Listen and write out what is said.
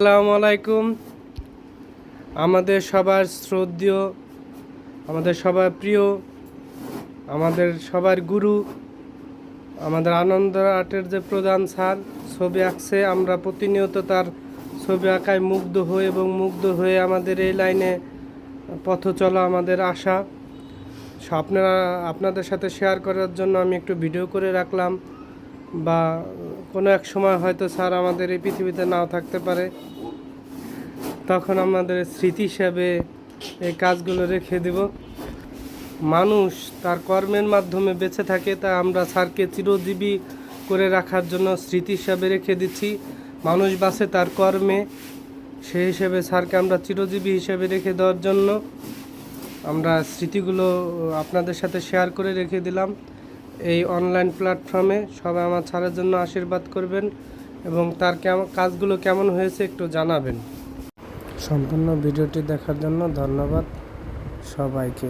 আসসালামু আলাইকুম। আমাদের সবার শ্রদ্ধেয়, আমাদের সবার প্রিয়, আমাদের সবার গুরু, আমাদের আনন্দ আর্টের যে প্রধান স্যার ছবি আঁকছে, আমরা প্রতিনিয়ত তার ছবি আঁকায় মুগ্ধ হই এবং মুগ্ধ হয়ে আমাদের এই লাইনে পথ চলা আমাদের আশা। আপনাদের সাথে শেয়ার করার জন্য আমি একটু ভিডিও করে রাখলাম, বা কোনো এক সময় হয়তো স্যার আমাদের এই পৃথিবীতে নাও থাকতে পারে, তখন আমাদের স্মৃতি হিসাবে এই কাজগুলো রেখে দেব। মানুষ তার কর্মের মাধ্যমে বেঁচে থাকে, তা আমরা স্যারকে চিরজীবী করে রাখার জন্য স্মৃতি হিসাবে রেখে দিচ্ছি। মানুষ বাঁচে তার কর্মে, সেই হিসেবে স্যারকে আমরা চিরজীবী হিসেবে রেখে দেওয়ার জন্য আমরা স্মৃতিগুলো আপনাদের সাথে শেয়ার করে রেখে দিলাম এই অনলাইন প্ল্যাটফর্মে। সবাই আমার স্যারের জন্য আশীর্বাদ করবেন এবং তার কাজগুলো কেমন হয়েছে একটু জানাবেন। সম্পূর্ণ ভিডিওটি দেখার জন্য ধন্যবাদ সবাইকে।